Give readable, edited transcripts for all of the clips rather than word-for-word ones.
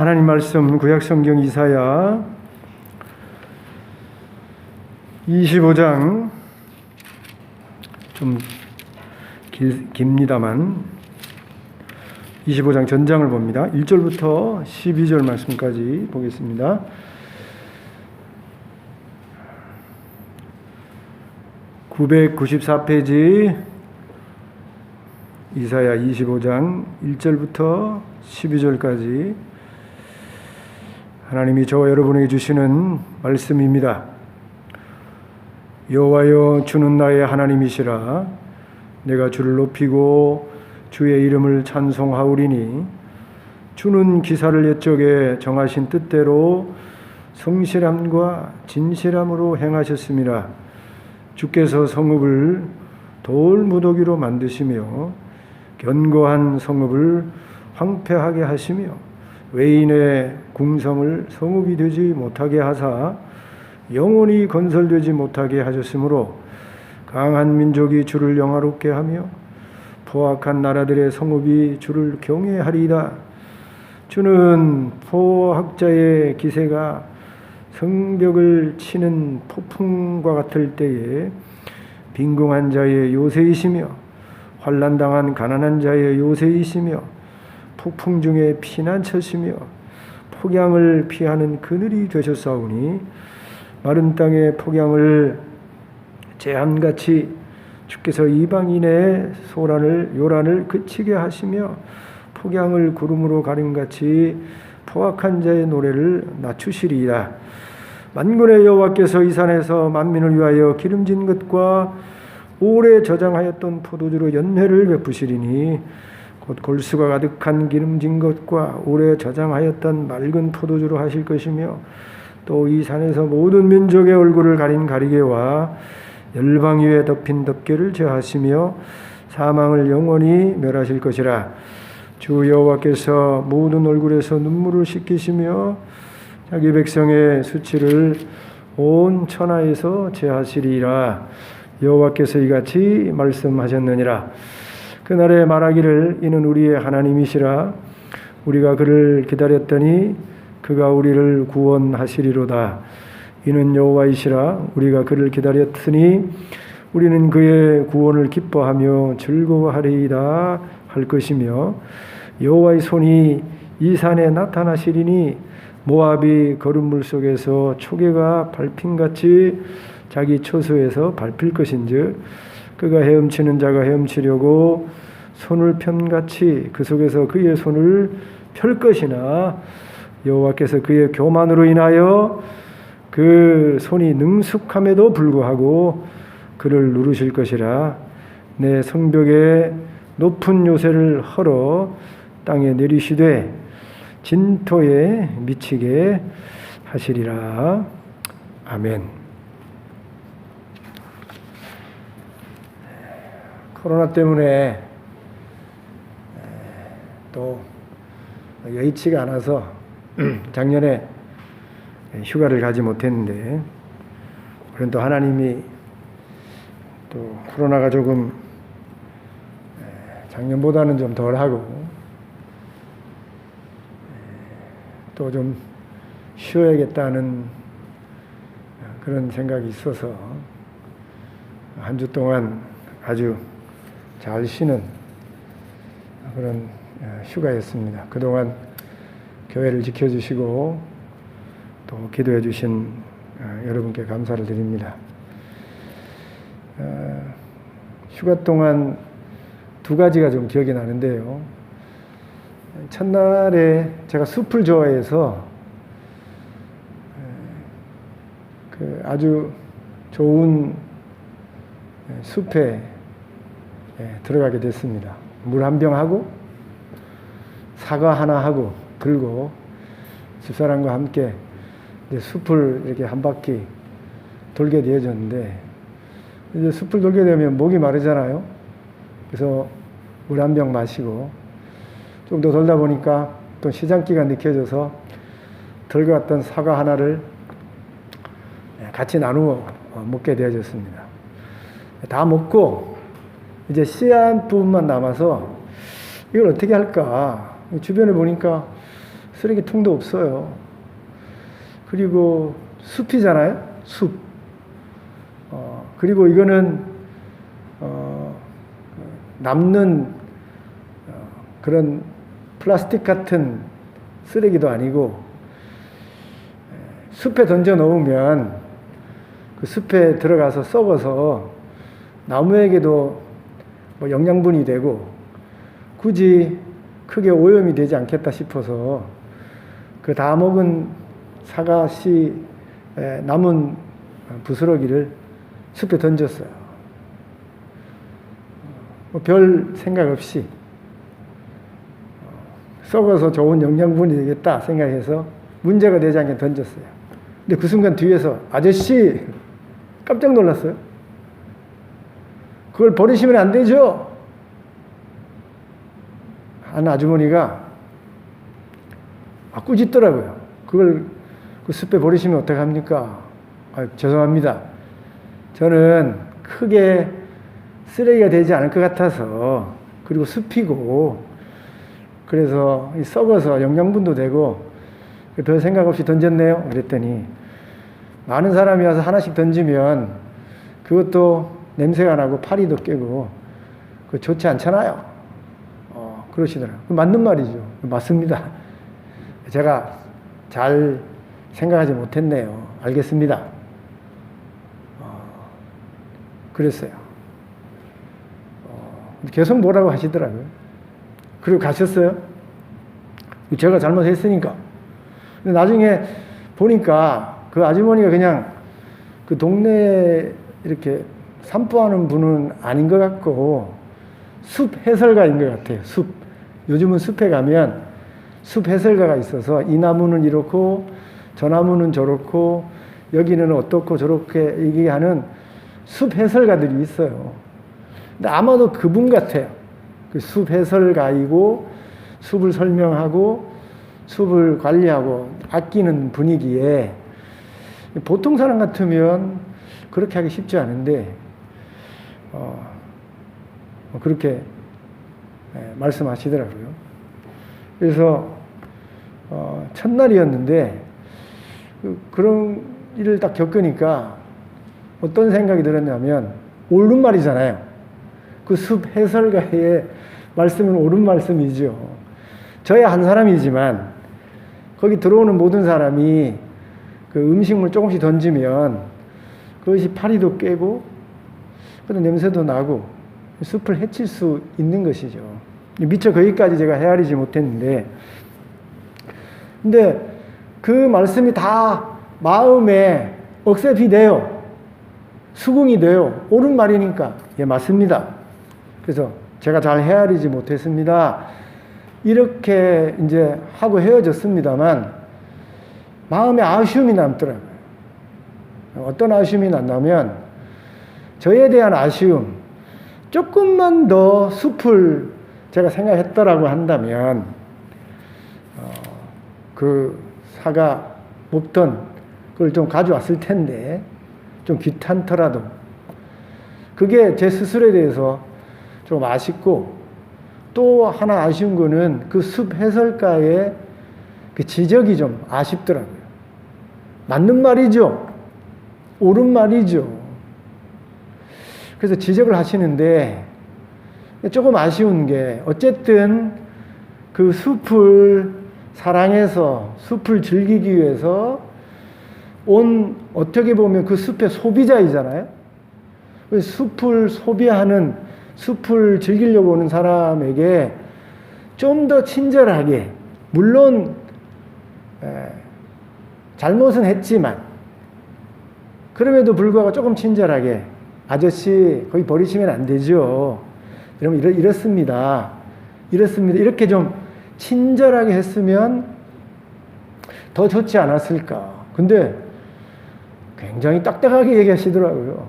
하나님 말씀 구약성경 이사야 25장 좀 깁니다만 25장 전장을 봅니다. 1절부터 12절 말씀까지 보겠습니다. (994페이지) 이사야 25장 1절부터 12절까지 하나님이 저와 여러분에게 주시는 말씀입니다. 여호와여, 주는 나의 하나님이시라. 내가 주를 높이고 주의 이름을 찬송하오리니 주는 기사를 옛적에 정하신 뜻대로 성실함과 진실함으로 행하셨음이라. 주께서 성읍을 돌무더기로 만드시며 견고한 성읍을 황폐하게 하시며 외인의 궁성을 성읍이 되지 못하게 하사 영원히 건설되지 못하게 하셨으므로 강한 민족이 주를 영화롭게 하며 포악한 나라들의 성읍이 주를 경외하리이다. 주는 포학자의 기세가 성벽을 치는 폭풍과 같을 때에 빈궁한 자의 요새이시며 환난당한 가난한 자의 요새이시며 폭풍 중에 피난처시며 폭양을 피하는 그늘이 되셨사오니 마른 땅의 폭양을 재앙같이 주께서 이방인의 요란을 그치게 하시며 폭양을 구름으로 가림같이 포악한 자의 노래를 낮추시리이다. 만군의 여호와께서 이 산에서 만민을 위하여 기름진 것과 오래 저장하였던 포도주로 연회를 베푸시리니 곧 골수가 가득한 기름진 것과 오래 저장하였던 맑은 포도주로 하실 것이며 또 이 산에서 모든 민족의 얼굴을 가린 가리개와 열방 위에 덮인 덮개를 제하시며 사망을 영원히 멸하실 것이라. 주 여호와께서 모든 얼굴에서 눈물을 씻기시며 자기 백성의 수치를 온 천하에서 제하시리라. 여호와께서 이같이 말씀하셨느니라. 그날에 말하기를 이는 우리의 하나님이시라. 우리가 그를 기다렸더니 그가 우리를 구원하시리로다. 이는 여호와이시라. 우리가 그를 기다렸으니 우리는 그의 구원을 기뻐하며 즐거워하리이다 할 것이며 여호와의 손이 이 산에 나타나시리니 모압이 거름물 속에서 초계가 밟힘같이 자기 처소에서 밟힐 것인즉 그가 헤엄치는 자가 헤엄치려고 손을 편같이 그 속에서 그의 손을 펼 것이나 여호와께서 그의 교만으로 인하여 그 손이 능숙함에도 불구하고 그를 누르실 것이라. 내 성벽에 높은 요새를 헐어 땅에 내리시되 진토에 미치게 하시리라. 아멘. 코로나 때문에 또 여의치가 않아서 작년에 휴가를 가지 못했는데 그런 또 하나님이 또 코로나가 조금 작년보다는 좀 덜하고 또 좀 쉬어야겠다는 그런 생각이 있어서 한 주 동안 아주 잘 쉬는 그런 휴가였습니다. 그동안 교회를 지켜주시고 또 기도해 주신 여러분께 감사를 드립니다. 휴가 동안 두 가지가 좀 기억이 나는데요. 첫날에 제가 숲을 좋아해서 그 아주 좋은 숲에 들어가게 됐습니다. 물 한 병 하고 사과 하나 하고 들고 집사람과 함께 이제 숲을 이렇게 한 바퀴 돌게 되어졌는데 이제 숲을 돌게 되면 목이 마르잖아요. 그래서 물 한 병 마시고 좀 더 돌다 보니까 또 시장기가 느껴져서 들고 왔던 사과 하나를 같이 나누어 먹게 되어졌습니다. 다 먹고 이제 씨앗 부분만 남아서 이걸 어떻게 할까? 주변에 보니까 쓰레기통도 없어요. 그리고 숲이잖아요. 숲. 그리고 이거는 남는 그런 플라스틱 같은 쓰레기도 아니고 숲에 던져 놓으면 그 숲에 들어가서 썩어서 나무에게도 뭐 영양분이 되고 굳이 크게 오염이 되지 않겠다 싶어서 그 다 먹은 사과씨 남은 부스러기를 숲에 던졌어요. 별 생각 없이 썩어서 좋은 영양분이 되겠다 생각해서 문제가 되지 않게 던졌어요. 근데 그 순간 뒤에서 아저씨 깜짝 놀랐어요. 그걸 버리시면 안 되죠. 한 아주머니가 꾸짖더라고요. 그걸 그 숲에 버리시면 어떡합니까? 죄송합니다. 저는 크게 쓰레기가 되지 않을 것 같아서, 그리고 숲이고 그래서 썩어서 영양분도 되고 별 생각 없이 던졌네요. 그랬더니 많은 사람이 와서 하나씩 던지면 그것도 냄새가 나고 파리도 깨고 그 좋지 않잖아요. 그러시더라고요. 맞는 말이죠. 맞습니다. 제가 잘 생각하지 못했네요. 알겠습니다. 그랬어요. 계속 뭐라고 하시더라고요. 그리고 가셨어요. 제가 잘못했으니까. 근데 나중에 보니까 그 아주머니가 그냥 그 동네에 이렇게 산보하는 분은 아닌 것 같고 숲 해설가인 것 같아요. 숲. 요즘은 숲에 가면 숲 해설가가 있어서 이 나무는 이렇고 저 나무는 저렇고 여기는 어떻고 저렇게 얘기하는 숲 해설가들이 있어요. 근데 아마도 그분 같아요. 그 숲 해설가이고 숲을 설명하고 숲을 관리하고 아끼는 분위기에 보통 사람 같으면 그렇게 하기 쉽지 않은데 그렇게 말씀하시더라고요. 그래서 첫날이었는데 그런 일을 딱 겪으니까 어떤 생각이 들었냐면 옳은 말이잖아요. 그 숲 해설가의 말씀은 옳은 말씀이죠. 저야 한 사람이지만 거기 들어오는 모든 사람이 그 음식물 조금씩 던지면 그것이 파리도 깨고 그런 냄새도 나고 숲을 해칠 수 있는 것이죠. 미처 거기까지 제가 헤아리지 못했는데, 근데 그 말씀이 다 마음에 억셉이 돼요. 수긍이 돼요. 옳은 말이니까. 예, 맞습니다. 그래서 제가 잘 헤아리지 못했습니다. 이렇게 이제 하고 헤어졌습니다만 마음에 아쉬움이 남더라고요. 어떤 아쉬움이 났냐면 저에 대한 아쉬움, 조금만 더 숲을 제가 생각했더라고 한다면 그 사과 먹던 그걸 좀 가져왔을 텐데 좀 귀찮더라도 그게 제 스스로에 대해서 좀 아쉽고, 또 하나 아쉬운 거는 그 숲 해설가의 그 지적이 좀 아쉽더라고요. 맞는 말이죠. 옳은 말이죠. 그래서 지적을 하시는데 조금 아쉬운 게 어쨌든 그 숲을 사랑해서 숲을 즐기기 위해서 온 어떻게 보면 그 숲의 소비자이잖아요. 숲을 소비하는 숲을 즐기려고 오는 사람에게 좀 더 친절하게, 물론 잘못은 했지만 그럼에도 불구하고 조금 친절하게 아저씨 거기 버리시면 안 되죠. 여러분 이렇습니다. 이렇게 좀 친절하게 했으면 더 좋지 않았을까. 근데 굉장히 딱딱하게 얘기하시더라고요.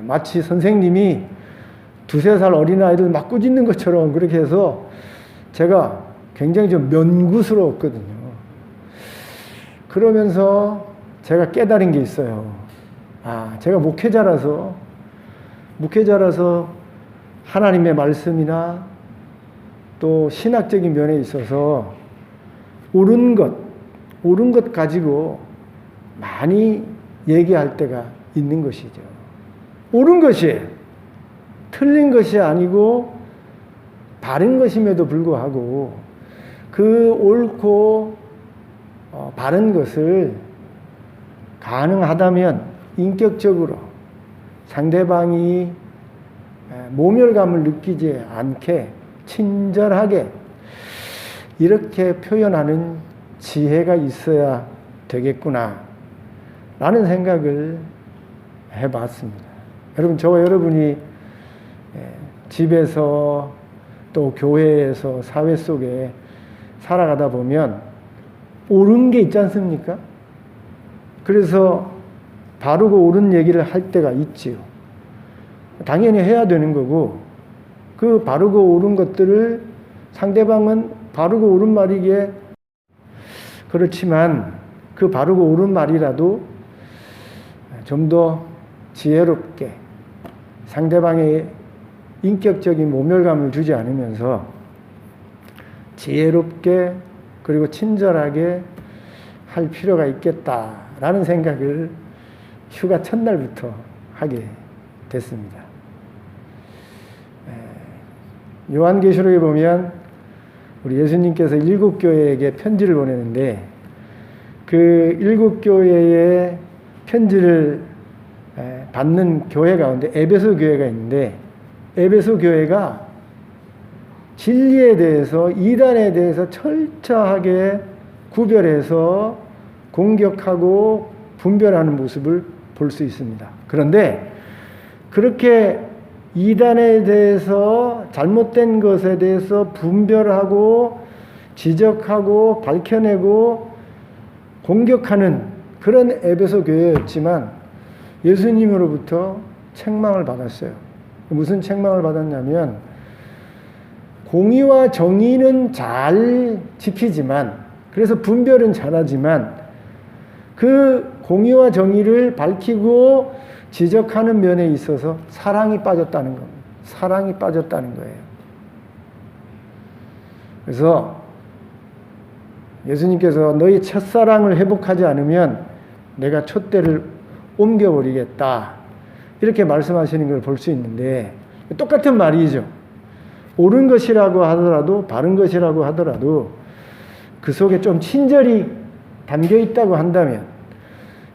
마치 선생님이 2~3살 어린아이들 막 꾸짖는 것처럼 그렇게 해서 제가 굉장히 좀 면구스러웠거든요. 그러면서 제가 깨달은 게 있어요. 제가 목회자라서 하나님의 말씀이나 또 신학적인 면에 있어서 옳은 것 가지고 많이 얘기할 때가 있는 것이죠. 옳은 것이에요. 틀린 것이 아니고 바른 것임에도 불구하고 그 옳고 바른 것을 가능하다면 인격적으로 상대방이 모멸감을 느끼지 않게 친절하게 이렇게 표현하는 지혜가 있어야 되겠구나 라는 생각을 해봤습니다. 여러분, 저와 여러분이 집에서 또 교회에서 사회 속에 살아가다 보면 옳은 게 있지 않습니까? 그래서 바르고 옳은 얘기를 할 때가 있지요. 당연히 해야 되는 거고, 그 바르고 옳은 것들을 상대방은 바르고 옳은 말이기에 그렇지만 그 바르고 옳은 말이라도 좀 더 지혜롭게 상대방의 인격적인 모멸감을 주지 않으면서 지혜롭게 그리고 친절하게 할 필요가 있겠다라는 생각을 휴가 첫날부터 하게 됐습니다. 요한계시록에 보면 우리 예수님께서 7교회에게 편지를 보내는데 그 7교회의 편지를 받는 교회 가운데 에베소 교회가 있는데 에베소 교회가 진리에 대해서 이단에 대해서 철저하게 구별해서 공격하고 분별하는 모습을 볼 수 있습니다. 그런데 그렇게 이단에 대해서 잘못된 것에 대해서 분별하고 지적하고 밝혀내고 공격하는 그런 에베소 교회였지만 예수님으로부터 책망을 받았어요. 무슨 책망을 받았냐면 공의와 정의는 잘 지키지만 그래서 분별은 잘하지만 그 공의와 정의를 밝히고 지적하는 면에 있어서 사랑이 빠졌다는 겁니다. 사랑이 빠졌다는 거예요. 그래서 예수님께서 너희 첫사랑을 회복하지 않으면 내가 촛대를 옮겨버리겠다 이렇게 말씀하시는 걸 볼 수 있는데 똑같은 말이죠. 옳은 것이라고 하더라도 바른 것이라고 하더라도 그 속에 좀 친절이 담겨 있다고 한다면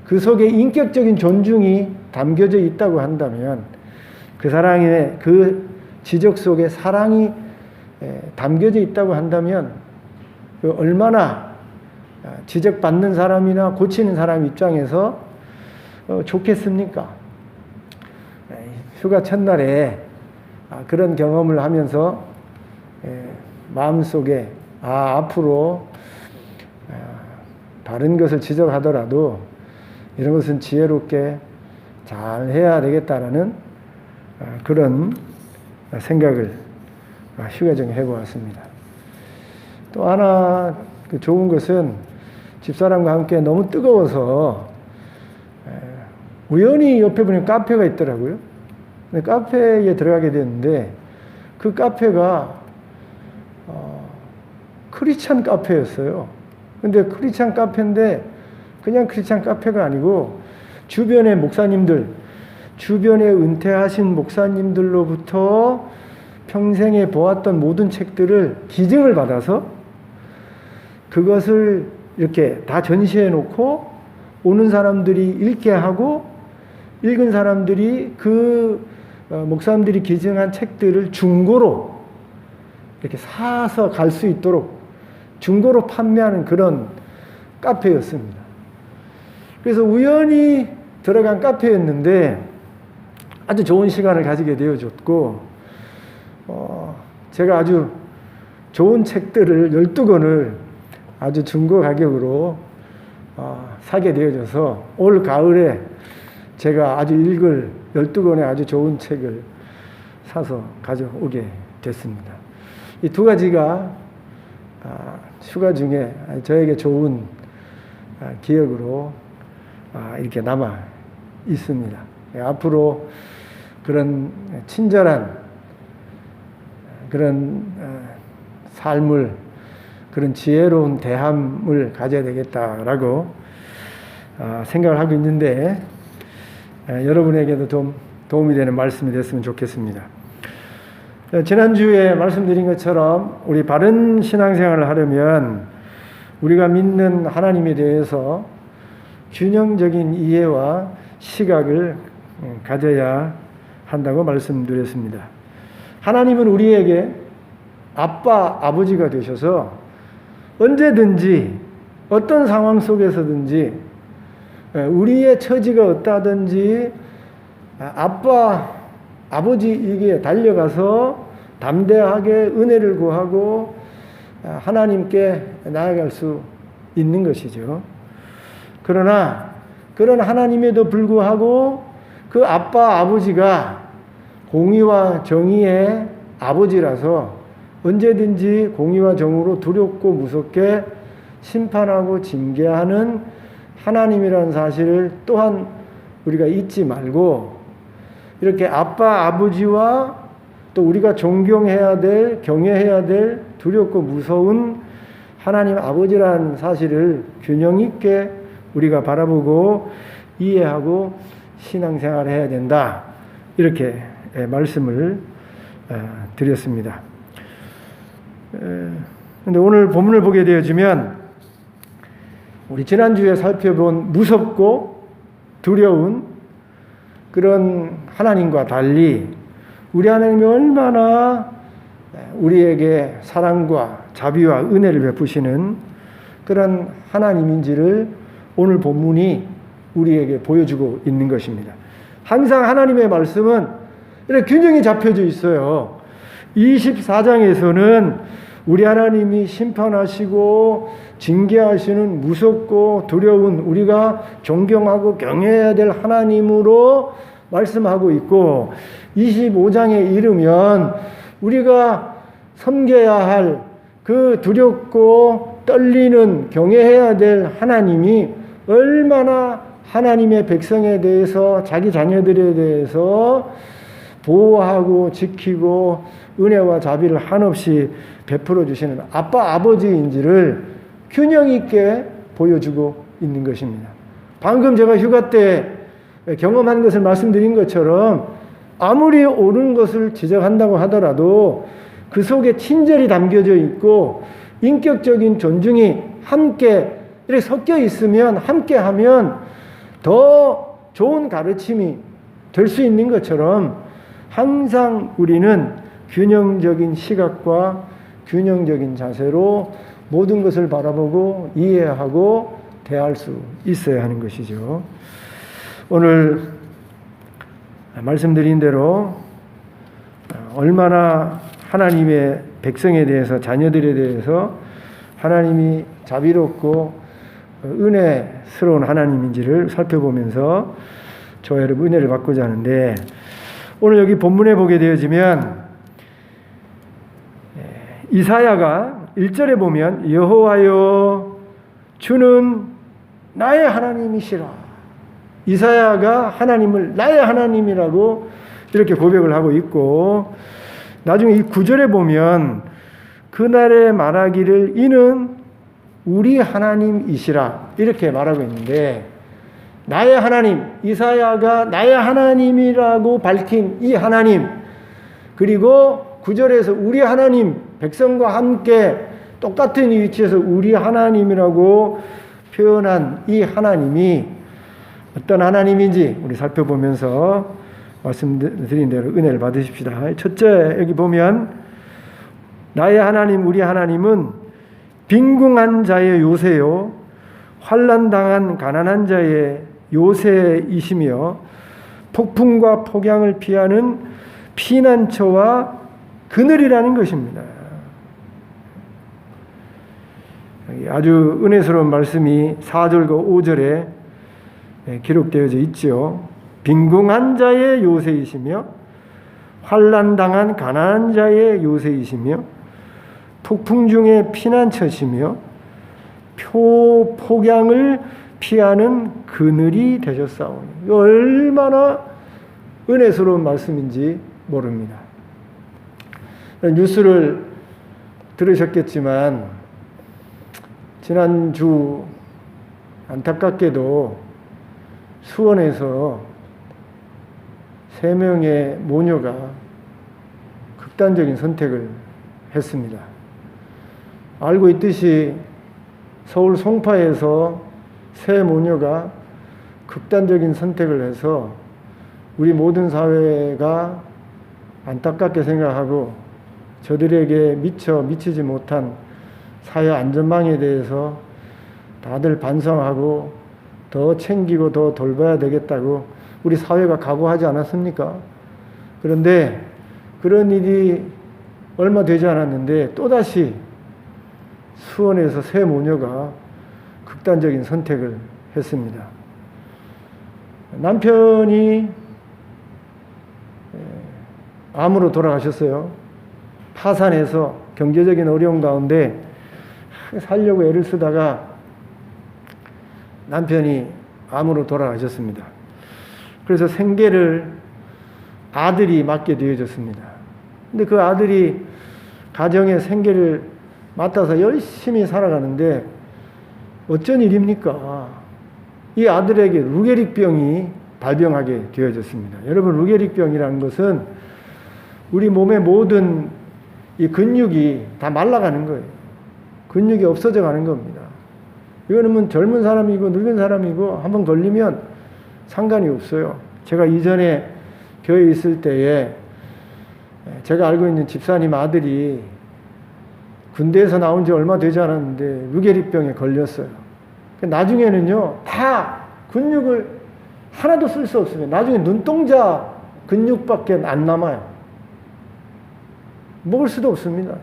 그 속에 인격적인 존중이 담겨져 있다고 한다면 그 사랑의 그 지적 속에 사랑이 담겨져 있다고 한다면 얼마나 지적받는 사람이나 고치는 사람 입장에서 좋겠습니까? 휴가 첫날에 그런 경험을 하면서 마음속에 앞으로 바른 것을 지적하더라도 이런 것은 지혜롭게 잘 해야 되겠다라는 그런 생각을 휴가 중에 해보았습니다. 또 하나 좋은 것은 집사람과 함께 너무 뜨거워서 우연히 옆에 보니 카페가 있더라고요. 근데 카페에 들어가게 됐는데 그 카페가 크리스찬 카페였어요. 근데 크리스찬 카페인데 그냥 크리스찬 카페가 아니고 주변의 목사님들, 주변에 은퇴하신 목사님들로부터 평생에 보았던 모든 책들을 기증을 받아서 그것을 이렇게 다 전시해 놓고 오는 사람들이 읽게 하고 읽은 사람들이 그 목사님들이 기증한 책들을 중고로 이렇게 사서 갈 수 있도록 중고로 판매하는 그런 카페였습니다. 그래서 우연히 들어간 카페였는데 아주 좋은 시간을 가지게 되어줬고 제가 아주 좋은 책들을 12권을 아주 중고 가격으로 사게 되어져서 올 가을에 제가 아주 읽을 12권의 아주 좋은 책을 사서 가져오게 됐습니다. 이 두 가지가 휴가 중에 저에게 좋은 기억으로 이렇게 남아 있습니다. 앞으로 그런 친절한 그런 삶을 그런 지혜로운 대함을 가져야 되겠다라고 생각을 하고 있는데 여러분에게도 도움이 되는 말씀이 됐으면 좋겠습니다. 지난주에 말씀드린 것처럼 우리 바른 신앙생활을 하려면 우리가 믿는 하나님에 대해서 균형적인 이해와 시각을 가져야 한다고 말씀드렸습니다. 하나님은 우리에게 아빠, 아버지가 되셔서 언제든지 어떤 상황 속에서든지 우리의 처지가 어떠하든지 아빠, 아버지에게 달려가서 담대하게 은혜를 구하고 하나님께 나아갈 수 있는 것이죠. 그러나 그런 하나님에도 불구하고 그 아빠, 아버지가 공의와 정의의 아버지라서 언제든지 공의와 정의로 두렵고 무섭게 심판하고 징계하는 하나님이라는 사실을 또한 우리가 잊지 말고 이렇게 아빠, 아버지와 또 우리가 존경해야 될, 경외해야 될 두렵고 무서운 하나님 아버지라는 사실을 균형 있게 우리가 바라보고 이해하고 신앙생활을 해야 된다. 이렇게 말씀을 드렸습니다. 그런데 오늘 본문을 보게 되어지면 우리 지난주에 살펴본 무섭고 두려운 그런 하나님과 달리 우리 하나님이 얼마나 우리에게 사랑과 자비와 은혜를 베푸시는 그런 하나님인지를 오늘 본문이 우리에게 보여주고 있는 것입니다. 항상 하나님의 말씀은 이렇게 균형이 잡혀져 있어요. 24장에서는 우리 하나님이 심판하시고 징계하시는 무섭고 두려운 우리가 존경하고 경외해야 될 하나님으로 말씀하고 있고 25장에 이르면 우리가 섬겨야 할 그 두렵고 떨리는 경외해야 될 하나님이 얼마나 하나님의 백성에 대해서 자기 자녀들에 대해서 보호하고 지키고 은혜와 자비를 한없이 베풀어 주시는 아빠 아버지인지를 균형 있게 보여주고 있는 것입니다. 방금 제가 휴가 때 경험한 것을 말씀드린 것처럼 아무리 옳은 것을 지적한다고 하더라도 그 속에 친절이 담겨져 있고 인격적인 존중이 함께 이렇게 섞여 있으면 함께하면 더 좋은 가르침이 될 수 있는 것처럼 항상 우리는 균형적인 시각과 균형적인 자세로 모든 것을 바라보고 이해하고 대할 수 있어야 하는 것이죠. 오늘 말씀드린 대로 얼마나 하나님의 백성에 대해서 자녀들에 대해서 하나님이 자비롭고 은혜스러운 하나님인지를 살펴보면서 저와 여러분 은혜를 받고자 하는데 오늘 여기 본문에 보게 되어지면 이사야가 1절에 보면 여호와여 주는 나의 하나님이시라. 이사야가 하나님을 나의 하나님이라고 이렇게 고백을 하고 있고 나중에 이 9절에 보면 그날에 말하기를 이는 우리 하나님이시라 이렇게 말하고 있는데 나의 하나님, 이사야가 나의 하나님이라고 밝힌 이 하나님 그리고 9절에서 우리 하나님, 백성과 함께 똑같은 위치에서 우리 하나님이라고 표현한 이 하나님이 어떤 하나님인지 우리 살펴보면서 말씀드린 대로 은혜를 받으십시다. 첫째 여기 보면 나의 하나님 우리 하나님은 빈궁한 자의 요새요 환난당한 가난한 자의 요새이시며 폭풍과 폭양을 피하는 피난처와 그늘이라는 것입니다. 아주 은혜스러운 말씀이 4절과 5절에 기록되어져 있죠. 빈궁한 자의 요새이시며 환난당한 가난한 자의 요새이시며 폭풍 중에 피난처시며 폭양을 피하는 그늘이 되셨사오니 얼마나 은혜스러운 말씀인지 모릅니다. 뉴스를 들으셨겠지만 지난주 안타깝게도 수원에서 3명의 모녀가 극단적인 선택을 했습니다. 알고 있듯이 서울 송파에서 3 모녀가 극단적인 선택을 해서 우리 모든 사회가 안타깝게 생각하고 저들에게 미치지 못한 사회 안전망에 대해서 다들 반성하고 더 챙기고 더 돌봐야 되겠다고 우리 사회가 각오하지 않았습니까? 그런데 그런 일이 얼마 되지 않았는데 또다시 수원에서 3 모녀가 극단적인 선택을 했습니다. 남편이 암으로 돌아가셨어요. 파산해서 경제적인 어려움 가운데 살려고 애를 쓰다가 남편이 암으로 돌아가셨습니다. 그래서 생계를 아들이 맡게 되어졌습니다. 근데 그 아들이 가정의 생계를 맡아서 열심히 살아가는데 어쩐 일입니까? 이 아들에게 루게릭병이 발병하게 되어졌습니다. 여러분, 루게릭병이라는 것은 우리 몸의 모든 이 근육이 다 말라가는 거예요. 근육이 없어져 가는 겁니다. 이거는 뭐 젊은 사람이고 늙은 사람이고 한번 걸리면 상관이 없어요. 제가 이전에 교회에 있을 때에 제가 알고 있는 집사님 아들이 군대에서 나온 지 얼마 되지 않았는데 루게릭병에 걸렸어요. 나중에는요, 다 근육을 하나도 쓸 수 없습니다. 나중에 눈동자 근육밖에 안 남아요. 먹을 수도 없습니다.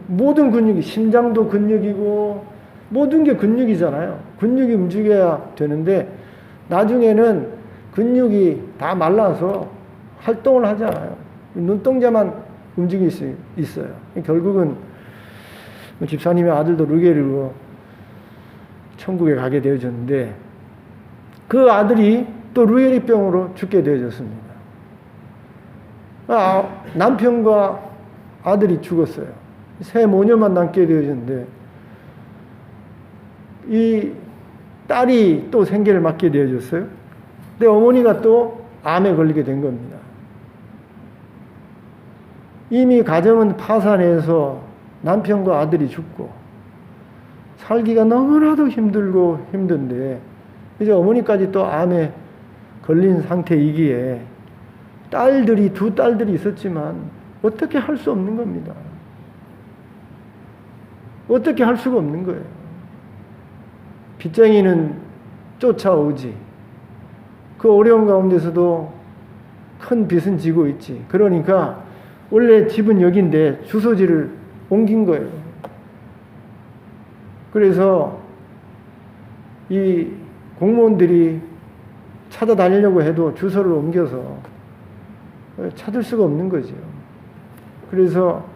모든 근육이, 심장도 근육이고 모든 게 근육이잖아요. 근육이 움직여야 되는데 나중에는 근육이 다 말라서 활동을 하지 않아요. 눈동자만 움직일 수 있어요. 결국은 집사님의 아들도 루게릭으로 천국에 가게 되어졌는데 그 아들이 또 루게릭병으로 죽게 되어졌습니다. 남편과 아들이 죽었어요. 3 모녀만 남게 되어졌는데 이 딸이 또 생계를 맡게 되어졌어요. 근데 어머니가 또 암에 걸리게 된 겁니다. 이미 가정은 파산해서 남편과 아들이 죽고 살기가 너무나도 힘들고 힘든데 이제 어머니까지 또 암에 걸린 상태이기에 딸들이 2 딸들이 있었지만 어떻게 할 수 없는 겁니다. 어떻게 할 수가 없는 거예요. 빚쟁이는 쫓아오지. 그 어려운 가운데서도 큰 빚은 지고 있지. 그러니까 원래 집은 여기인데 주소지를 옮긴 거예요. 그래서 이 공무원들이 찾아다니려고 해도 주소를 옮겨서 찾을 수가 없는 거죠. 그래서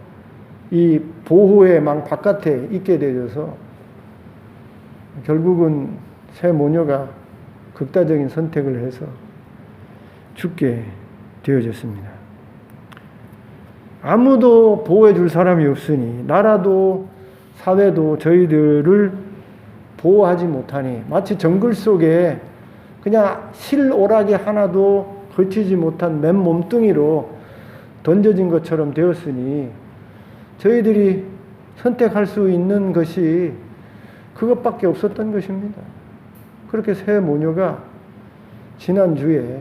이 보호의 망 바깥에 있게 되어서 결국은 3 모녀가 극단적인 선택을 해서 죽게 되어졌습니다. 아무도 보호해 줄 사람이 없으니 나라도 사회도 저희들을 보호하지 못하니 마치 정글 속에 그냥 실오라기 하나도 걸치지 못한 맨 몸뚱이로 던져진 것처럼 되었으니 저희들이 선택할 수 있는 것이 그것밖에 없었던 것입니다. 그렇게 3 모녀가 지난주에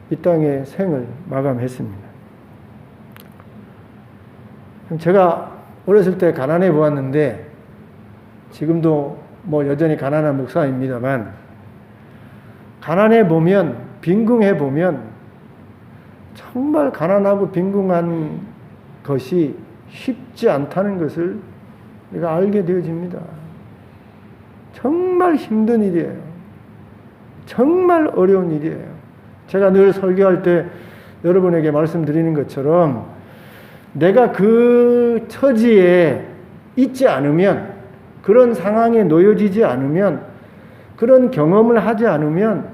이 땅의 생을 마감했습니다. 제가 어렸을 때 가난해 보았는데 지금도 뭐 여전히 가난한 목사입니다만 가난해 보면, 빈궁해 보면 정말 가난하고 빈궁한 것이 쉽지 않다는 것을 우리가 알게 되어집니다. 정말 힘든 일이에요. 정말 어려운 일이에요. 제가 늘 설교할 때 여러분에게 말씀드리는 것처럼 내가 그 처지에 있지 않으면, 그런 상황에 놓여지지 않으면, 그런 경험을 하지 않으면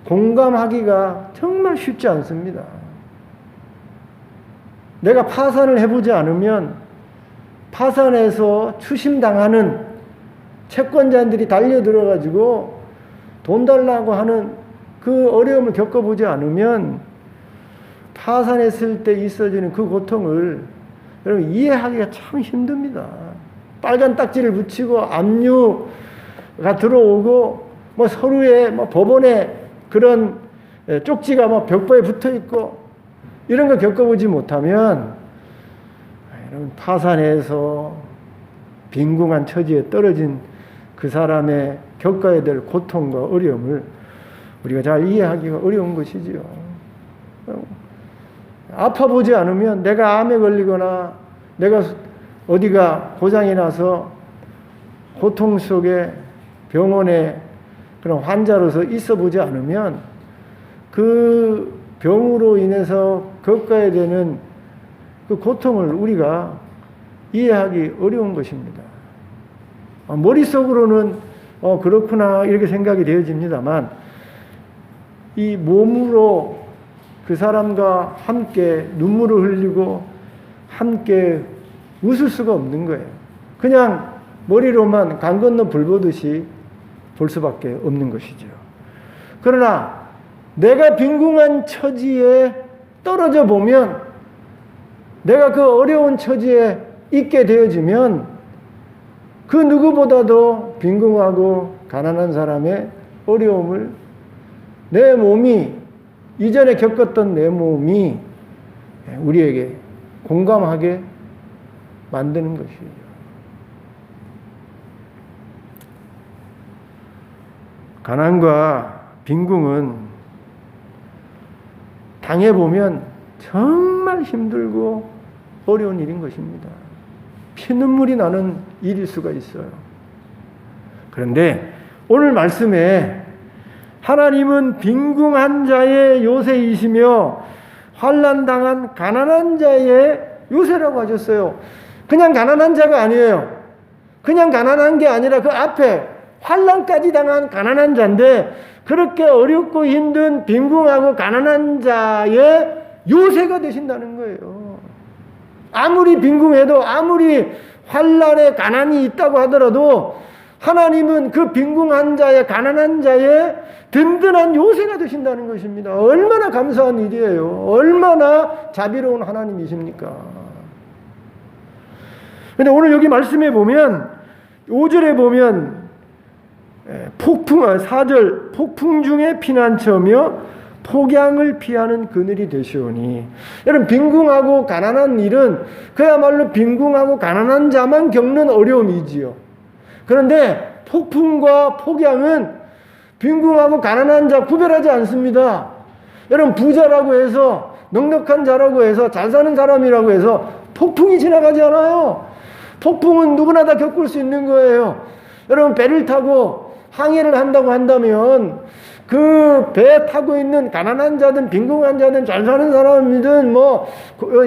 공감하기가 정말 쉽지 않습니다. 내가 파산을 해보지 않으면 파산해서 추심당하는 채권자들이 달려들어가지고 돈 달라고 하는 그 어려움을 겪어보지 않으면 파산했을 때 있어지는 그 고통을 여러분 이해하기가 참 힘듭니다. 빨간 딱지를 붙이고 압류가 들어오고 뭐 서류에 뭐 법원에 그런 쪽지가 뭐 벽보에 붙어 있고 이런 거 겪어보지 못하면 여러분 파산해서 빈궁한 처지에 떨어진 그 사람의 겪어야 될 고통과 어려움을 우리가 잘 이해하기가 어려운 것이지요. 아파보지 않으면 내가 암에 걸리거나 내가 어디가 고장이 나서 고통 속에 병원에 그런 환자로서 있어 보지 않으면 그 병으로 인해서 겪어야 되는 그 고통을 우리가 이해하기 어려운 것입니다. 머릿속으로는 그렇구나 이렇게 생각이 되어집니다만 이 몸으로 그 사람과 함께 눈물을 흘리고 함께 웃을 수가 없는 거예요. 그냥 머리로만 강 건너 불 보듯이 볼 수밖에 없는 것이죠. 그러나 내가 빈궁한 처지에 떨어져 보면 내가 그 어려운 처지에 있게 되어지면 그 누구보다도 빈궁하고 가난한 사람의 어려움을 내 몸이 이전에 겪었던 내 몸이 우리에게 공감하게 만드는 것이죠. 가난과 빈궁은 당해보면 정말 힘들고 어려운 일인 것입니다. 피눈물이 나는 일일 수가 있어요. 그런데 오늘 말씀에 하나님은 빈궁한 자의 요새이시며 환난당한 가난한 자의 요새라고 하셨어요. 그냥 가난한 자가 아니에요. 그냥 가난한 게 아니라 그 앞에 환난까지 당한 가난한 자인데 그렇게 어렵고 힘든 빈궁하고 가난한 자의 요새가 되신다는 거예요. 아무리 빈궁해도 아무리 환난에 가난이 있다고 하더라도 하나님은 그 빈궁한 자의 가난한 자의 든든한 요새가 되신다는 것입니다. 얼마나 감사한 일이에요. 얼마나 자비로운 하나님이십니까? 그런데 오늘 여기 말씀에 보면 5절에 보면 4절 폭풍 중에 피난처며 폭양을 피하는 그늘이 되시오니 여러분 빈궁하고 가난한 일은 그야말로 빈궁하고 가난한 자만 겪는 어려움이지요. 그런데 폭풍과 폭양은 빈궁하고 가난한 자 구별하지 않습니다. 여러분 부자라고 해서 넉넉한 자라고 해서 잘 사는 사람이라고 해서 폭풍이 지나가지 않아요. 폭풍은 누구나 다 겪을 수 있는 거예요. 여러분 배를 타고 항해를 한다고 한다면 그 배 타고 있는 가난한 자든 빈궁한 자든 잘 사는 사람이든 뭐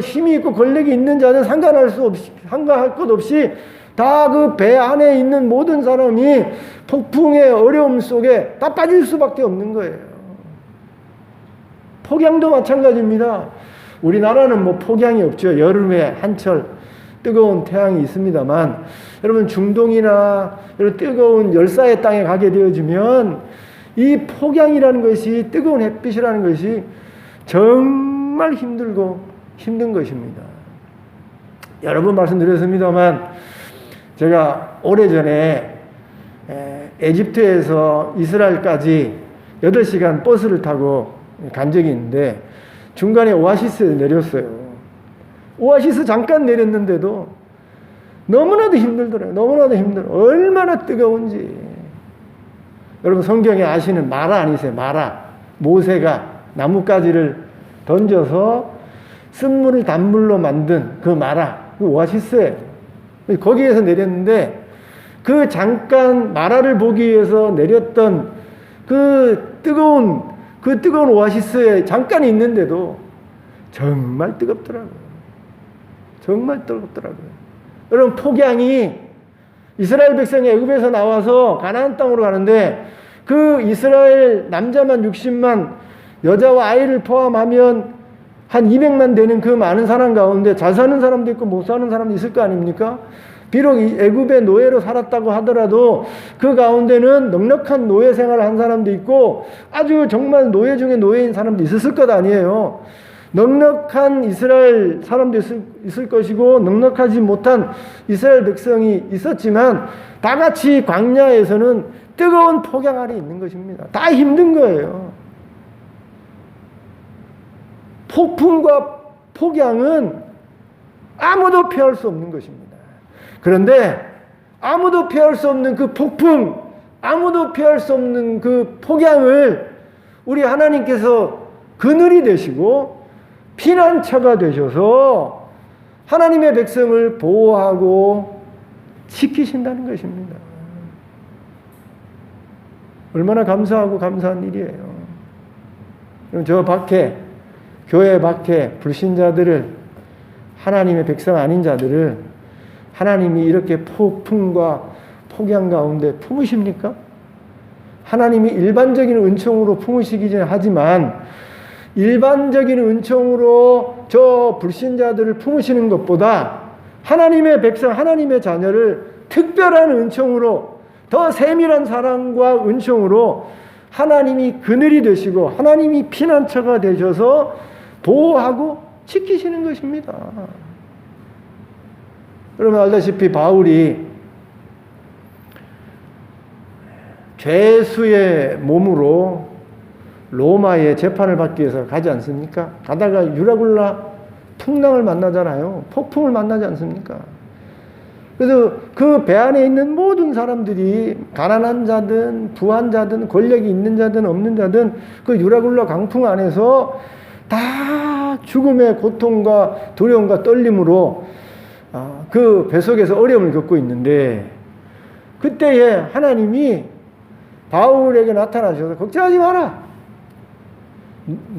힘이 있고 권력이 있는 자든 상관할 것 없이 다 그 배 안에 있는 모든 사람이 폭풍의 어려움 속에 다 빠질 수밖에 없는 거예요. 폭양도 마찬가지입니다. 우리나라는 뭐 폭양이 없죠. 여름에 한철 뜨거운 태양이 있습니다만 여러분 중동이나 이런 뜨거운 열사의 땅에 가게 되어지면 이 폭양이라는 것이 뜨거운 햇빛이라는 것이 정말 힘들고 힘든 것입니다. 여러 번 말씀드렸습니다만 제가 오래전에 에집트에서 이스라엘까지 8시간 버스를 타고 간 적이 있는데 중간에 오아시스에 내렸어요. 오아시스 잠깐 내렸는데도 너무나도 힘들더라고요. 너무나도 힘들어. 얼마나 뜨거운지. 여러분 성경에 아시는 마라 아니세요? 마라. 모세가 나뭇가지를 던져서 쓴물을 단물로 만든 그 마라. 그 오아시스예요. 거기에서 내렸는데 그 잠깐 마라를 보기 위해서 내렸던 그 뜨거운 오아시스에 잠깐 있는데도 정말 뜨겁더라고요. 정말 뜨겁더라고요. 여러분 폭양이 이스라엘 백성이 애굽에서 나와서 가나안 땅으로 가는데 그 이스라엘 남자만 60만 여자와 아이를 포함하면 한 200만 되는 그 많은 사람 가운데 잘 사는 사람도 있고 못 사는 사람도 있을 거 아닙니까? 비록 애굽의 노예로 살았다고 하더라도 그 가운데는 넉넉한 노예 생활을 한 사람도 있고 아주 정말 노예 중에 노예인 사람도 있었을 것 아니에요. 넉넉한 이스라엘 사람도 있을 것이고 넉넉하지 못한 이스라엘 백성이 있었지만 다 같이 광야에서는 뜨거운 폭양 아래 있는 것입니다. 다 힘든 거예요. 폭풍과 폭양은 아무도 피할 수 없는 것입니다. 그런데 아무도 피할 수 없는 그 폭풍, 아무도 피할 수 없는 그 폭양을 우리 하나님께서 그늘이 되시고 피난처가 되셔서 하나님의 백성을 보호하고 지키신다는 것입니다. 얼마나 감사하고 감사한 일이에요. 그럼 저 밖에, 교회 밖에 불신자들을, 하나님의 백성 아닌 자들을 하나님이 이렇게 폭풍과 폭양 가운데 품으십니까? 하나님이 일반적인 은총으로 품으시기는 하지만 일반적인 은총으로 저 불신자들을 품으시는 것보다 하나님의 백성, 하나님의 자녀를 특별한 은총으로, 더 세밀한 사랑과 은총으로 하나님이 그늘이 되시고 하나님이 피난처가 되셔서 보호하고 지키시는 것입니다. 여러분 알다시피 바울이 죄수의 몸으로 로마에 재판을 받기 위해서 가지 않습니까? 가다가 유라굴라 풍랑을 만나잖아요. 폭풍을 만나지 않습니까? 그래서 그 배 안에 있는 모든 사람들이 가난한 자든 부한 자든 권력이 있는 자든 없는 자든 그 유라굴라 강풍 안에서 다 죽음의 고통과 두려움과 떨림으로 그 배 속에서 어려움을 겪고 있는데 그때에 하나님이 바울에게 나타나셔서 걱정하지 마라.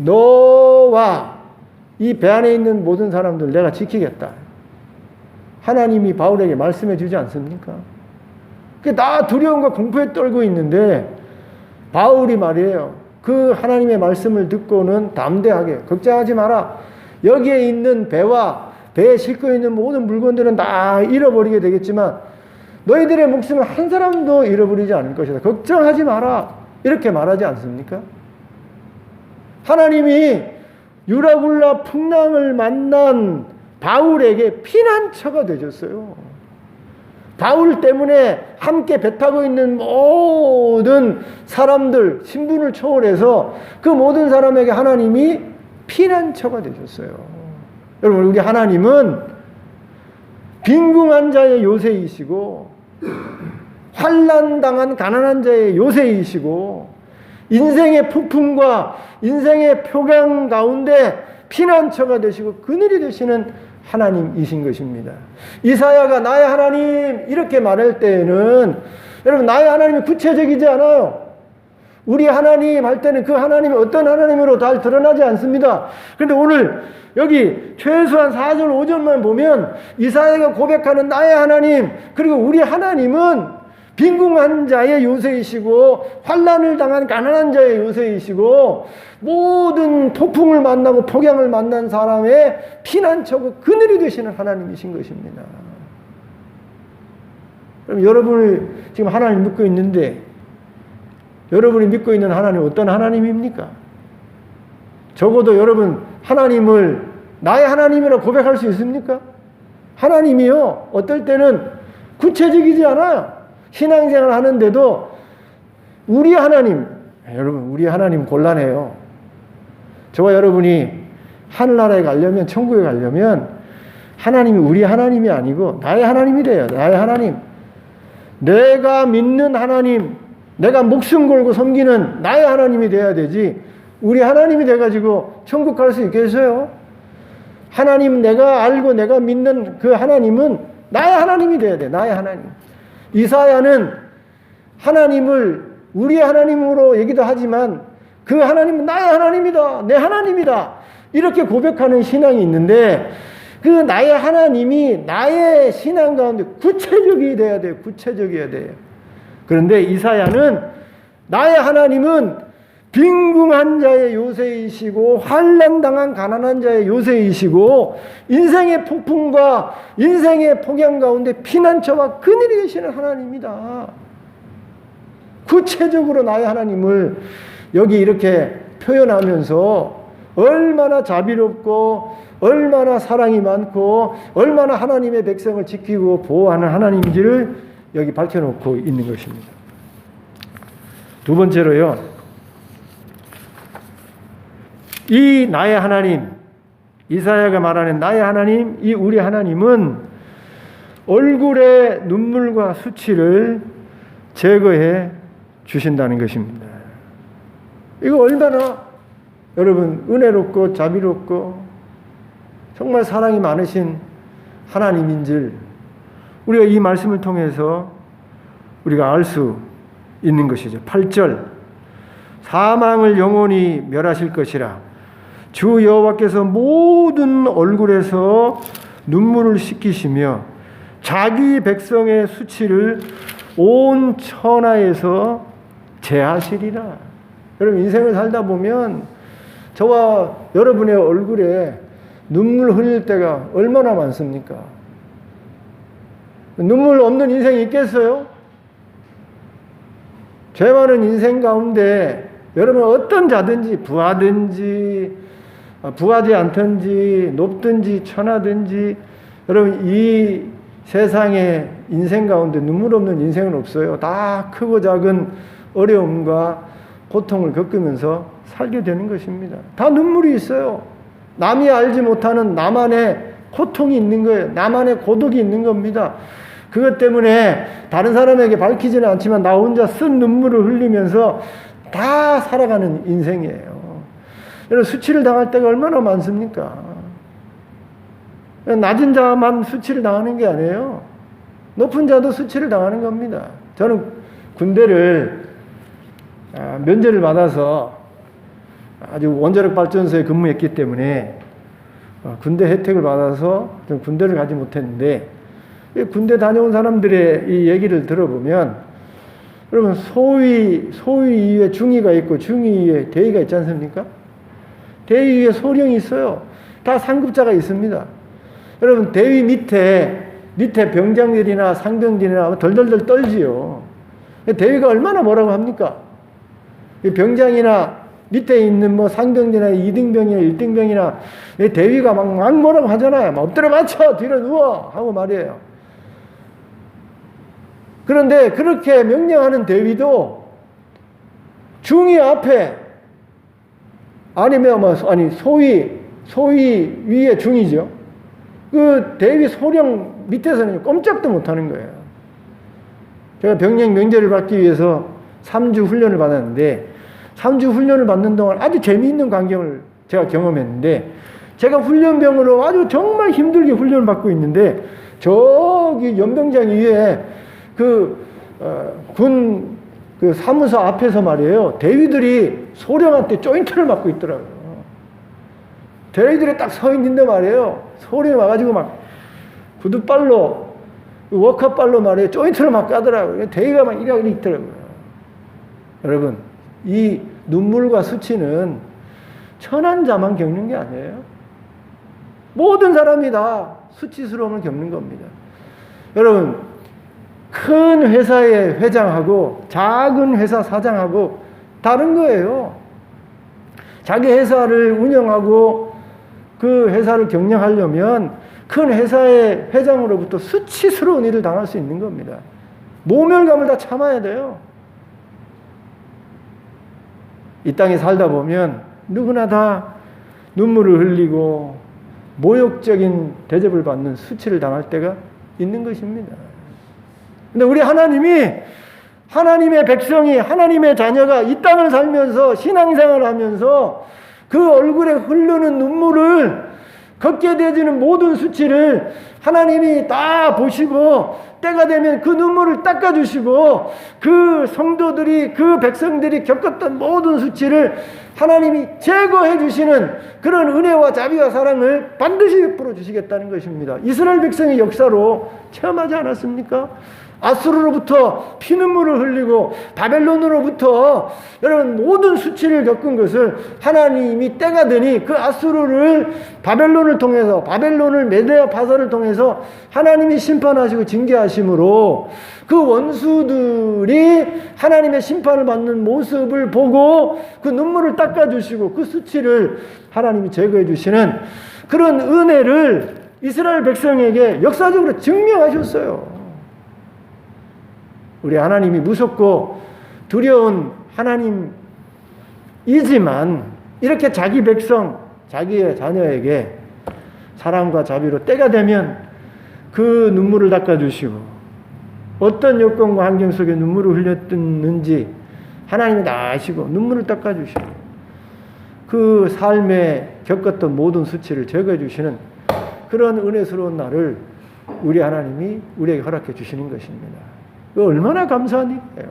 너와 이 배 안에 있는 모든 사람들 내가 지키겠다. 하나님이 바울에게 말씀해 주지 않습니까? 다 두려움과 공포에 떨고 있는데 바울이 말이에요. 그 하나님의 말씀을 듣고는 담대하게 걱정하지 마라. 여기에 있는 배와 배에 싣고 있는 모든 물건들은 다 잃어버리게 되겠지만 너희들의 목숨은 한 사람도 잃어버리지 않을 것이다. 걱정하지 마라. 이렇게 말하지 않습니까? 하나님이 유라굴라 풍랑을 만난 바울에게 피난처가 되셨어요. 바울 때문에 함께 배 타고 있는 모든 사람들, 신분을 초월해서 그 모든 사람에게 하나님이 피난처가 되셨어요. 여러분, 우리 하나님은 빈궁한 자의 요새이시고 환난당한 가난한 자의 요새이시고 인생의 폭풍과 인생의 표강 가운데 피난처가 되시고 그늘이 되시는 하나님이신 것입니다. 이사야가 나의 하나님 이렇게 말할 때에는 여러분 나의 하나님이 구체적이지 않아요. 우리 하나님 할 때는 그 하나님이 어떤 하나님으로 잘 드러나지 않습니다. 그런데 오늘 여기 최소한 4절 5절만 보면 이사야가 고백하는 나의 하나님 그리고 우리 하나님은 빈궁한 자의 요새이시고 환난을 당한 가난한 자의 요새이시고 모든 폭풍을 만나고 폭양을 만난 사람의 피난처고 그늘이 되시는 하나님이신 것입니다. 그럼 여러분을 지금 하나님 믿고 있는데 여러분이 믿고 있는 하나님 어떤 하나님입니까? 적어도 여러분 하나님을 나의 하나님이라고 고백할 수 있습니까? 하나님이요 어떨 때는 구체적이지 않아요. 신앙생활 하는데도 우리 하나님, 여러분 우리 하나님 곤란해요. 저와 여러분이 하늘나라에 가려면 천국에 가려면 하나님이 우리 하나님이 아니고 나의 하나님이 돼요. 나의 하나님. 내가 믿는 하나님, 내가 목숨 걸고 섬기는 나의 하나님이 돼야 되지 우리 하나님이 돼가지고 천국 갈 수 있겠어요? 하나님 내가 알고 내가 믿는 그 하나님은 나의 하나님이 돼야 돼. 나의 하나님. 이사야는 하나님을 우리 하나님으로 얘기도 하지만 그 하나님은 나의 하나님이다. 내 하나님이다. 이렇게 고백하는 신앙이 있는데 그 나의 하나님이 나의 신앙 가운데 구체적이 돼야 돼요. 구체적이어야 돼요. 그런데 이사야는 나의 하나님은 빈궁한 자의 요새이시고 환난당한 가난한 자의 요새이시고 인생의 폭풍과 인생의 폭염 가운데 피난처와 그늘이 되시는 하나님이다. 구체적으로 나의 하나님을 여기 이렇게 표현하면서 얼마나 자비롭고 얼마나 사랑이 많고 얼마나 하나님의 백성을 지키고 보호하는 하나님인지를 여기 밝혀놓고 있는 것입니다. 두 번째로요, 이 나의 하나님, 이사야가 말하는 나의 하나님, 이 우리 하나님은 얼굴의 눈물과 수치를 제거해 주신다는 것입니다. 이거 얼마나 여러분 은혜롭고 자비롭고 정말 사랑이 많으신 하나님인 줄 우리가 이 말씀을 통해서 우리가 알 수 있는 것이죠. 8절, 사망을 영원히 멸하실 것이라 주 여호와께서 모든 얼굴에서 눈물을 씻기시며 자기 백성의 수치를 온 천하에서 제하시리라. 여러분 인생을 살다 보면 저와 여러분의 얼굴에 눈물 흘릴 때가 얼마나 많습니까? 눈물 없는 인생이 있겠어요? 죄 많은 인생 가운데 여러분 어떤 자든지 부하지 않든지 높든지 천하든지 여러분 이 세상의 인생 가운데 눈물 없는 인생은 없어요. 다 크고 작은 어려움과 고통을 겪으면서 살게 되는 것입니다. 다 눈물이 있어요. 남이 알지 못하는 나만의 고통이 있는 거예요. 나만의 고독이 있는 겁니다. 그것 때문에 다른 사람에게 밝히지는 않지만 나 혼자 쓴 눈물을 흘리면서 다 살아가는 인생이에요. 여러분 수치를 당할 때가 얼마나 많습니까? 낮은 자만 수치를 당하는 게 아니에요. 높은 자도 수치를 당하는 겁니다. 저는 군대를 면제를 받아서 아주 원자력 발전소에 근무했기 때문에 군대 혜택을 받아서 좀 군대를 가지 못했는데 군대 다녀온 사람들의 이 얘기를 들어보면 여러분 소위 이후에 중위가 있고 중위 이후에 대위가 있지 않습니까? 대위 위에 소령이 있어요. 다 상급자가 있습니다. 여러분 대위 밑에 병장들이나 상병들이나 덜덜덜 떨지요. 대위가 얼마나 뭐라고 합니까? 병장이나 밑에 있는 뭐 상병이나 2등병이나 1등병이나 대위가 막 뭐라고 하잖아요. 막 엎드려 맞춰 뒤로 누워 하고 말이에요. 그런데 그렇게 명령하는 대위도 중위 앞에 아니면 소위 위에 중위죠. 그 대위 소령 밑에서는 꼼짝도 못하는 거예요. 제가 병력 명제를 받기 위해서 3주 훈련을 받았는데 3주 훈련을 받는 동안 아주 재미있는 광경을 제가 경험했는데 제가 훈련병으로 아주 정말 힘들게 훈련을 받고 있는데 저기 연병장 위에 군 사무소 앞에서 말이에요. 대위들이 소령한테 조인트를 맞고 있더라고요. 대위들이 딱 서 있는데 말이에요. 소령이 와가지고 막 구두발로 워커발로 말이에요. 조인트를 막 까더라고요. 대위가 막 이러고 있더라고요. 여러분 이 눈물과 수치는 천한 자만 겪는 게 아니에요. 모든 사람이 다 수치스러움을 겪는 겁니다. 여러분 큰 회사의 회장하고 작은 회사 사장하고 다른 거예요. 자기 회사를 운영하고 그 회사를 경영하려면 큰 회사의 회장으로부터 수치스러운 일을 당할 수 있는 겁니다. 모멸감을 다 참아야 돼요. 이 땅에 살다 보면 누구나 다 눈물을 흘리고 모욕적인 대접을 받는 수치를 당할 때가 있는 것입니다. 근데 우리 하나님의 백성이, 하나님의 자녀가 이 땅을 살면서 신앙생활을 하면서 그 얼굴에 흐르는 눈물을 걷게 되어지는 모든 수치를 하나님이 다 보시고 때가 되면 그 눈물을 닦아주시고 그 성도들이, 그 백성들이 겪었던 모든 수치를 하나님이 제거해 주시는 그런 은혜와 자비와 사랑을 반드시 베풀어 주시겠다는 것입니다. 이스라엘 백성의 역사로 체험하지 않았습니까? 아수르로부터 피눈물을 흘리고 바벨론으로부터 여러분 모든 수치를 겪은 것을 하나님이 때가 되니 그 아수르를 바벨론을 통해서 바벨론을 메데아 바사를 통해서 하나님이 심판하시고 징계하심으로 그 원수들이 하나님의 심판을 받는 모습을 보고 그 눈물을 닦아주시고 그 수치를 하나님이 제거해 주시는 그런 은혜를 이스라엘 백성에게 역사적으로 증명하셨어요. 우리 하나님이 무섭고 두려운 하나님이지만 이렇게 자기 백성, 자기의 자녀에게 사랑과 자비로 때가 되면 그 눈물을 닦아주시고 어떤 여건과 환경 속에 눈물을 흘렸는지 하나님이 다 아시고 눈물을 닦아주시고 그 삶에 겪었던 모든 수치를 제거해 주시는 그런 은혜스러운 날을 우리 하나님이 우리에게 허락해 주시는 것입니다. 얼마나 감사한 일이에요.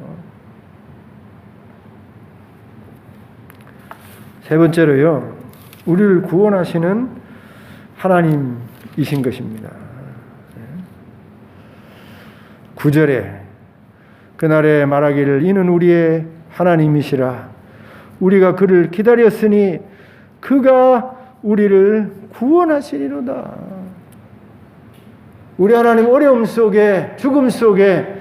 세 번째로요, 우리를 구원하시는 하나님이신 것입니다. 9절에 그날에 말하기를 이는 우리의 하나님이시라 우리가 그를 기다렸으니 그가 우리를 구원하시리로다. 우리 하나님 어려움 속에 죽음 속에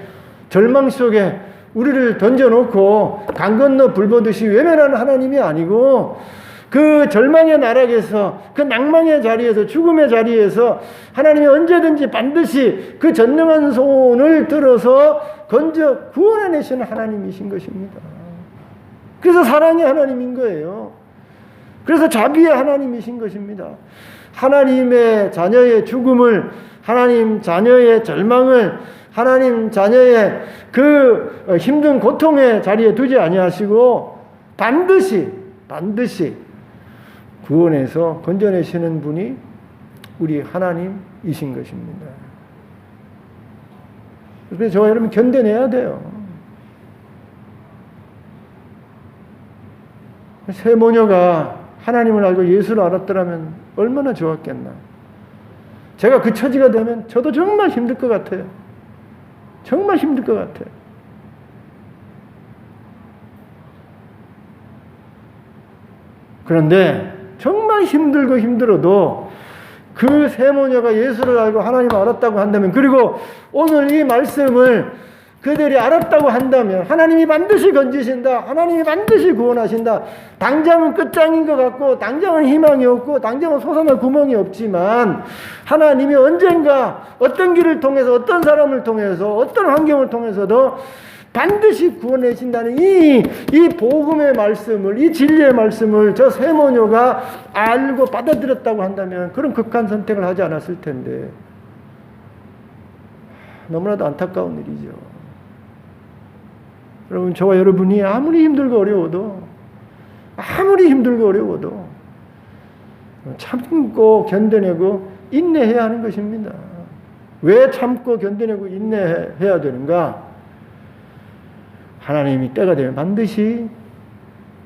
절망 속에 우리를 던져놓고 강 건너 불 보듯이 외면하는 하나님이 아니고 그 절망의 나락에서 그 낭망의 자리에서 죽음의 자리에서 하나님이 언제든지 반드시 그 전능한 손을 들어서 건져 구원해내시는 하나님이신 것입니다. 그래서 사랑의 하나님인 거예요. 그래서 자비의 하나님이신 것입니다. 하나님의 자녀의 죽음을, 하나님 자녀의 절망을, 하나님 자녀의 그 힘든 고통의 자리에 두지 아니하시고 반드시 구원해서 건져내시는 분이 우리 하나님이신 것입니다. 그래서 저와 여러분 견뎌내야 돼요. 세 모녀가 하나님을 알고 예수를 알았더라면 얼마나 좋았겠나. 제가 그 처지가 되면 저도 정말 힘들 것 같아요. 정말 힘들 것 같아요. 그런데 정말 힘들고 힘들어도 그 세 모녀가 예수를 알고 하나님을 알았다고 한다면, 그리고 오늘 이 말씀을 그들이 알았다고 한다면 하나님이 반드시 건지신다, 하나님이 반드시 구원하신다. 당장은 끝장인 것 같고 당장은 희망이 없고 당장은 솟아날 구멍이 없지만 하나님이 언젠가 어떤 길을 통해서 어떤 사람을 통해서 어떤 환경을 통해서도 반드시 구원해신다는 이 복음의 말씀을, 이 진리의 말씀을 저 세 모녀가 알고 받아들였다고 한다면 그런 극한 선택을 하지 않았을 텐데 너무나도 안타까운 일이죠. 여러분, 저와 여러분이 아무리 힘들고 어려워도 참고 견뎌내고 인내해야 하는 것입니다. 왜 참고 견뎌내고 인내해야 되는가? 하나님이 때가 되면 반드시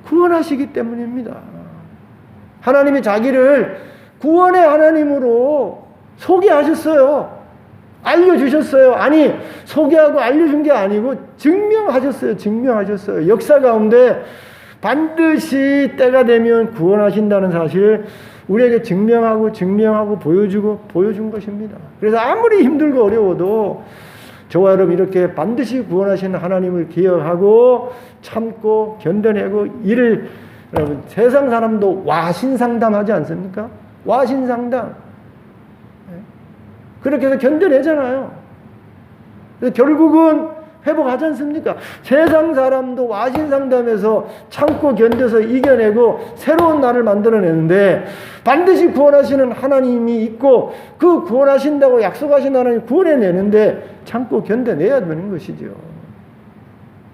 구원하시기 때문입니다. 하나님이 자기를 구원의 하나님으로 소개하셨어요. 알려주셨어요. 아니, 소개하고 알려준 게 아니고 증명하셨어요. 역사 가운데 반드시 때가 되면 구원하신다는 사실을 우리에게 증명하고 보여준 것입니다. 그래서 아무리 힘들고 어려워도 저와 여러분 이렇게 반드시 구원하시는 하나님을 기억하고 참고 견뎌내고 이를, 여러분 세상 사람도 와신상담하지 않습니까? 와신상담. 그렇게 해서 견뎌내잖아요. 그래서 결국은 회복하지 않습니까? 세상 사람도 와신상담에서 참고 견뎌서 이겨내고 새로운 날을 만들어내는데 반드시 구원하시는 하나님이 있고 그 구원하신다고 약속하신 하나님이 구원해내는데 참고 견뎌내야 되는 것이죠.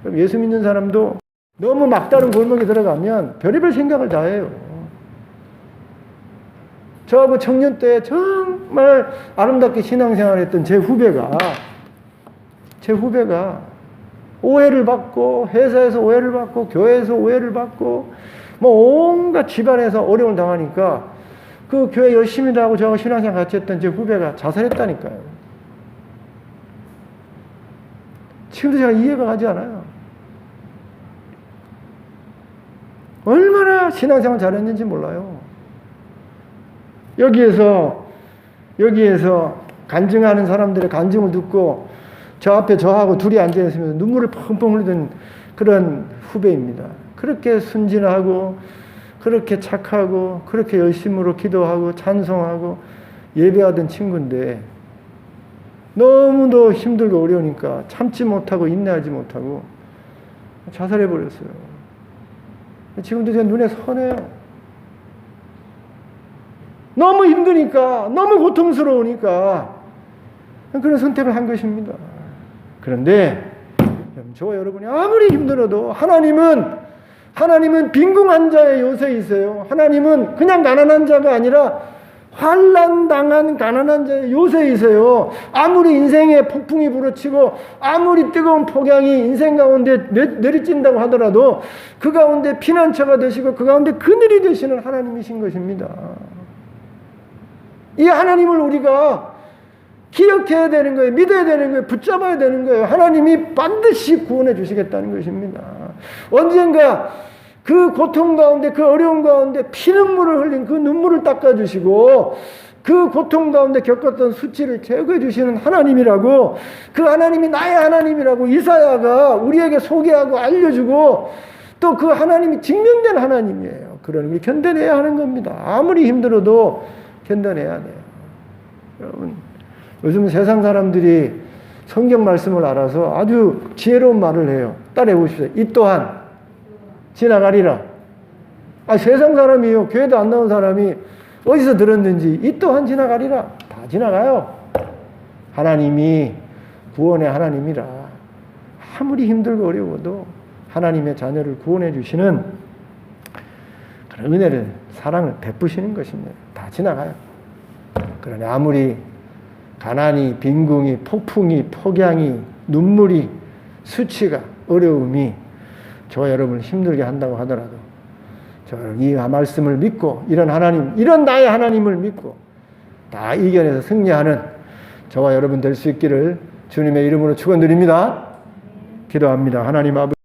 그럼 예수 믿는 사람도 너무 막다른 골목에 들어가면 별의별 생각을 다 해요. 저하고 청년 때 정말 아름답게 신앙생활을 했던 제 후배가 오해를 받고 회사에서 오해를 받고 교회에서 오해를 받고 뭐 온갖 집안에서 어려움을 당하니까 그 교회 열심히 다하고 저하고 신앙생활 같이 했던 제 후배가 자살했다니까요. 지금도 제가 이해가 가지 않아요. 얼마나 신앙생활 잘했는지 몰라요. 여기에서 간증하는 사람들의 간증을 듣고 저 앞에 저하고 둘이 앉아있으면서 눈물을 펑펑 흘리던 그런 후배입니다. 그렇게 순진하고 그렇게 착하고 그렇게 열심으로 기도하고 찬송하고 예배하던 친구인데 너무도 힘들고 어려우니까 참지 못하고 인내하지 못하고 자살해버렸어요. 지금도 제 눈에 선해요. 너무 힘드니까, 너무 고통스러우니까 그런 선택을 한 것입니다. 그런데 저와 여러분이 아무리 힘들어도 하나님은 빈궁한 자의 요새이세요. 하나님은 그냥 가난한 자가 아니라 환난당한 가난한 자의 요새이세요. 아무리 인생에 폭풍이 부러치고 아무리 뜨거운 폭양이 인생 가운데 내리친다고 하더라도 그 가운데 피난처가 되시고 그 가운데 그늘이 되시는 하나님이신 것입니다. 이 하나님을 우리가 기억해야 되는 거예요. 믿어야 되는 거예요. 붙잡아야 되는 거예요. 하나님이 반드시 구원해 주시겠다는 것입니다. 언젠가 그 고통 가운데, 그 어려움 가운데 피눈물을 흘린 그 눈물을 닦아주시고 그 고통 가운데 겪었던 수치를 제거해 주시는 하나님이라고, 그 하나님이 나의 하나님이라고 이사야가 우리에게 소개하고 알려주고 또 그 하나님이 증명된 하나님이에요. 그러니 우리 견뎌내야 하는 겁니다. 아무리 힘들어도 견뎌내야 돼요. 여러분, 요즘 세상 사람들이 성경 말씀을 알아서 아주 지혜로운 말을 해요. 따라해 보십시오. 이 또한 지나가리라. 세상 사람이요. 교회도 안 나온 사람이 어디서 들었는지 이 또한 지나가리라. 다 지나가요. 하나님이 구원의 하나님이라. 아무리 힘들고 어려워도 하나님의 자녀를 구원해 주시는 그런 은혜를, 사랑을 베푸시는 것입니다. 다 지나가요. 그러니 아무리 가난이, 빈궁이, 폭풍이, 폭양이, 눈물이, 수치가, 어려움이 저와 여러분을 힘들게 한다고 하더라도 이 말씀을 믿고 이런 하나님, 이런 나의 하나님을 믿고 다 이겨내서 승리하는 저와 여러분 될 수 있기를 주님의 이름으로 축원드립니다. 기도합니다. 하나님 아버지,